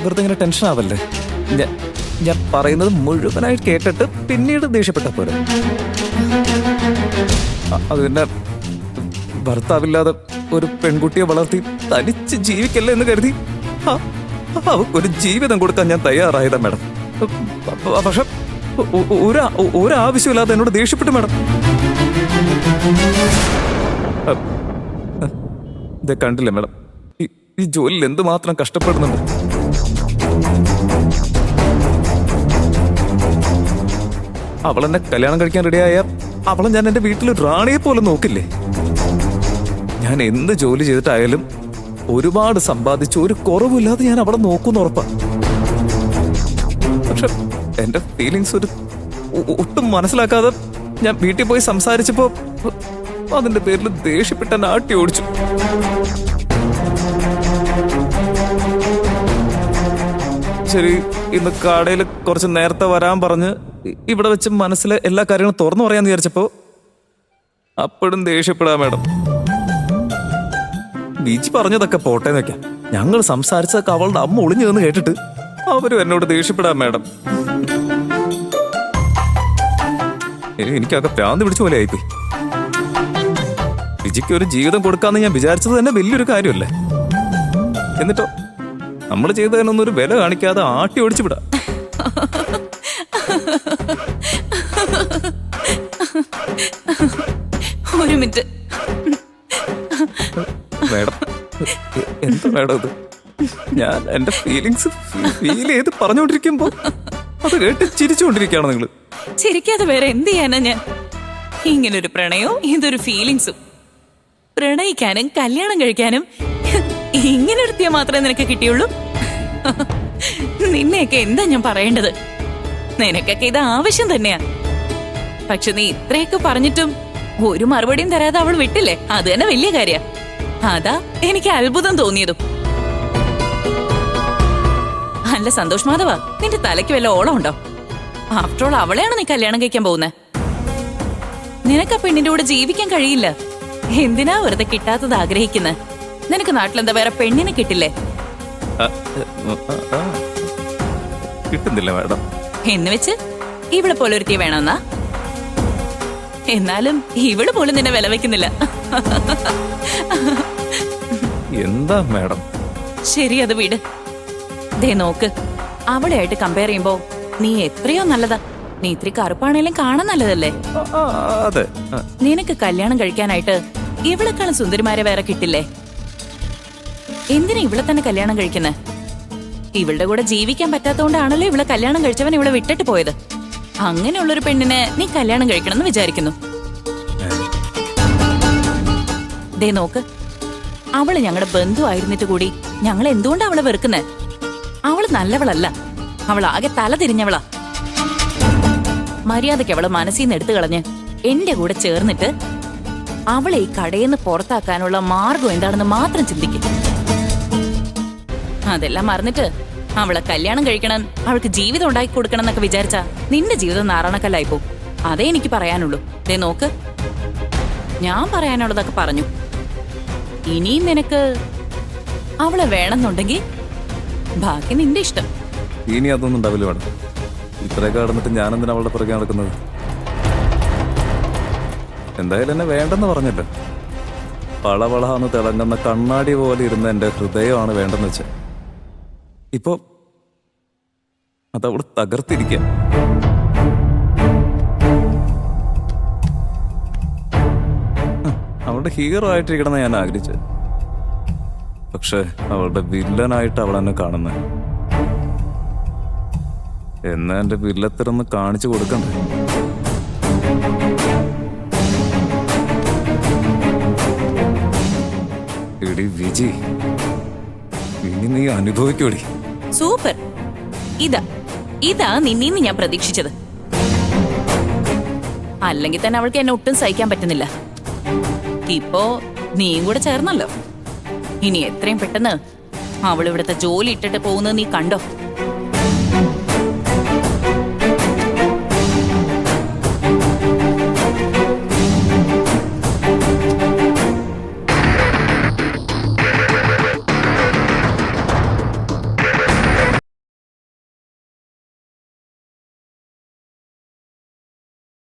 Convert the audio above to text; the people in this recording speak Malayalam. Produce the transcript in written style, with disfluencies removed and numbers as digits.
വെറുതെ ഇങ്ങനെ ടെൻഷൻ ആവല്ലേ. ഞാൻ പറയുന്നത് മുഴുവനായിട്ട് കേട്ടിട്ട് പിന്നീട് ദേഷ്യപ്പെട്ട പോലെ. അത് പിന്നെ ഭർത്താവില്ലാതെ ഒരു പെൺകുട്ടിയെ വളർത്തി തനിച്ച് ജീവിക്കല്ലേ എന്ന് കരുതി അവക്കൊരു ജീവിതം കൊടുക്കാൻ ഞാൻ തയ്യാറായതാ മാഡം. പക്ഷെ ഒരാവശ്യമില്ലാതെ എന്നോട് ദേഷ്യപ്പെട്ടു മാഡം. ഇത് കണ്ടില്ലേ മാഡം, ഈ ജോലിയിൽ എന്തുമാത്രം കഷ്ടപ്പെടുന്നുണ്ട്. അവളെന്നെ കല്യാണം കഴിക്കാൻ റെഡിയായ അവളെ ഞാൻ എന്റെ വീട്ടിൽ റാണിയെ പോലെ നോക്കില്ലേ. ഞാൻ എന്ത് ജോലി ചെയ്തിട്ടായാലും ഒരുപാട് സമ്പാദിച്ചു ഒരു കുറവില്ലാതെ ഞാൻ അവളെ നോക്കൂന്ന് ഉറപ്പാ. പക്ഷെ എന്റെ ഫീലിങ്സ് ഒട്ടും മനസ്സിലാക്കാതെ ഞാൻ വീട്ടിൽ പോയി സംസാരിച്ചപ്പോ അതിന്റെ പേരിൽ ദേഷ്യപ്പെട്ട നാട്ടി ഓടിച്ചു. ശരി, ഇന്ന് കടയിൽ കുറച്ച് നേരത്തെ വരാൻ പറഞ്ഞ് ഇവിടെ വെച്ച് മനസ്സിലെ എല്ലാ കാര്യങ്ങളും തുറന്നു പറയാന്ന് വിചാരിച്ചപ്പോ അപ്പോഴും ദേഷ്യപ്പെടാ മാഡം. ബീച്ച് പറഞ്ഞതൊക്കെ പോട്ടെ വെക്കാം, ഞങ്ങൾ സംസാരിച്ചതൊക്കെ അവളുടെ അമ്മ ഒളിഞ്ഞു നിന്ന് കേട്ടിട്ട് അവരും എന്നോട് ദേഷ്യപ്പെടാ മാഡം. എനിക്കൊക്കെ പ്രാന്ത് പിടിച്ച പോലെ ആയിപ്പോയി. വിജിക്ക് ഒരു ജീവിതം കൊടുക്കാന്ന് ഞാൻ വിചാരിച്ചത് തന്നെ വലിയൊരു കാര്യമല്ലേ. എന്നിട്ടോ നമ്മൾ ചെയ്തതിനൊന്നും ഒരു വില കാണിക്കാതെ ആട്ടി ഓടിച്ചു വിടാം. ഒരു മിനിറ്റ് മേഡം, എന്താ മേഡം ഇത്? ഞാൻ എന്റെ ഫീലിങ്സ് ഫീൽ ചെയ്ത് പറഞ്ഞുകൊണ്ടിരിക്കുമ്പോ അത് കേട്ട് ചിരിച്ചുകൊണ്ടിരിക്കുകയാണോ നിങ്ങള്? ചിരിക്കാതെ വേറെ എന്ത് ചെയ്യാനാ ഞാൻ? ഇങ്ങനൊരു പ്രണയവും ഇതൊരു ഫീലിങ്സും. പ്രണയിക്കാനും കല്യാണം കഴിക്കാനും ഇങ്ങനെ ഒരുത്തിയ മാത്രമേ നിനക്ക് കിട്ടിയുള്ളൂ. നിന്നെയൊക്കെ എന്താ ഞാൻ പറയേണ്ടത്? നിനക്കൊക്കെ ഇത് ആവശ്യം തന്നെയാ. പക്ഷെ നീ ഇത്രയൊക്കെ പറഞ്ഞിട്ടും ഒരു മറുപടിയും തരാതെ അവൾ വിട്ടില്ലേ, അത് തന്നെ വലിയ കാര്യ. അതാ എനിക്ക് അത്ഭുതം തോന്നിയതും. അല്ല സന്തോഷ് മാധവ, നിന്റെ തലയ്ക്ക് വല്ല ഓളം ഉണ്ടോ? ആഫ്റ്റർ ഓൾ അവളെയാണ് നീ കല്യാണം കഴിക്കാൻ പോകുന്നത്. നിനക്ക് ആ പെണ്ണിന്റെ കൂടെ ജീവിക്കാൻ കഴിയില്ല. എന്തിനാ വെറുതെ കിട്ടാത്തത് ആഗ്രഹിക്കുന്നത്? നിനക്ക് നാട്ടിലെന്താ വേറെ പെണ്ണിനെ കിട്ടില്ലേ? കിട്ടുന്നില്ല മാഡം. എന്ന് വെച്ച് ഇവിടെ പോലെ ഒരുത്തിയെ വേണമെന്നാ? എന്നാലും ഇവിടെ പോലും നിന്നെ വില വെക്കുന്നില്ല. എന്താ മാഡം? ശരി, അത് വീട്. ദേ നോക്ക്, അവളെയായിട്ട് കമ്പയർ ചെയ്യുമ്പോ നീ എത്രയോ നല്ലതാ. നീ ഇത്തിരി കറുപ്പാണേലും കാണാൻ നല്ലതല്ലേ? അതെ. നിനക്ക് കല്യാണം കഴിക്കാനായിട്ട് ഇവളെക്കാളും സുന്ദരിമാരെ വേറെ കിട്ടില്ലേ? എന്തിനാ ഇവളെ തന്നെ കല്യാണം കഴിക്കുന്നെ? ഇവളുടെ കൂടെ ജീവിക്കാൻ പറ്റാത്തോണ്ടാണല്ലോ ഇവളെ കല്യാണം കഴിച്ചവൻ ഇവളെ വിട്ടിട്ട് പോയത്. അങ്ങനെയുള്ളൊരു പെണ്ണിനെ നീ കല്യാണം കഴിക്കണം എന്ന് വിചാരിക്കുന്നു. ദേ നോക്ക്, അവള് ഞങ്ങളുടെ ബന്ധു ആയിരുന്നിട്ട് കൂടി ഞങ്ങൾ എന്തുകൊണ്ടാ അവളെ വെറുക്കുന്നേ? അവള് നല്ലവളല്ല, അവളാകെ തല തിരിഞ്ഞവളാ. മര്യാദയ്ക്ക് അവളെ മനസ്സിൽ നിന്ന് എടുത്തു കളഞ്ഞ് എന്റെ കൂടെ ചേർന്നിട്ട് അവളെ ഈ കടയിൽ നിന്ന് പുറത്താക്കാനുള്ള മാർഗം എന്താണെന്ന് മാത്രം ചിന്തിക്കും. അതെല്ലാം മറന്നിട്ട് അവളെ കല്യാണം കഴിക്കണം, അവൾക്ക് ജീവിതം ഉണ്ടാക്കി കൊടുക്കണം എന്നൊക്കെ വിചാരിച്ചാ നിന്റെ ജീവിതം നാറാണക്കല്ലായി പോവും. അതേ എനിക്ക് പറയാനുള്ളൂ. ദേ നോക്ക്, ഞാൻ പറയാനുള്ളതൊക്കെ പറഞ്ഞു. ഇനിയും നിനക്ക് അവളെ വേണമെന്നുണ്ടെങ്കിൽ ബാക്കി നിന്റെ ഇഷ്ടം. ഇനി അതൊന്നും ഉണ്ടാവില്ല മാഡം. ഇത്രയൊക്കെ കടന്നിട്ട് ഞാനെന്തിനാ അവളുടെ പുറകെ നടക്കുന്നത്? എന്തായാലും എന്നെ വേണ്ടെന്ന് പറഞ്ഞല്ലോ. വളവളാന്ന് തിളങ്ങുന്ന കണ്ണാടി പോലെ ഇരുന്ന എന്റെ ഹൃദയമാണ് വേണ്ടെന്ന് വെച്ച. ഇപ്പോ അതവള് തകർത്തിരിക്കുക. അവളുടെ ഹീറോ ആയിട്ടിരിക്കണമെന്ന് ഞാൻ ആഗ്രഹിച്ചത്. പക്ഷെ അവളുടെ വില്ലനായിട്ട് അവൾ എന്നെ കാണുന്നത്. എന്നാ എന്റെ വില്ലത്തിറന്ന് കാണിച്ചു കൊടുക്കണ്ടേ? എടി വിജി, ഇനി നീ അനുഭവിക്കൂടി. സൂപ്പർ. ഇതാ നിന്നീന്ന് ഞാൻ പ്രതീക്ഷിച്ചത്. അല്ലെങ്കിൽ തന്നെ അവൾക്ക് എന്നെ ഒട്ടും സഹിക്കാൻ പറ്റുന്നില്ല. ഇപ്പോ നീയും കൂടെ ചേർന്നല്ലോ. ഇനി എത്രയും പെട്ടെന്ന് അവൾ ഇവിടുത്തെ ജോലി ഇട്ടിട്ട് പോകുന്നത് നീ കണ്ടോ?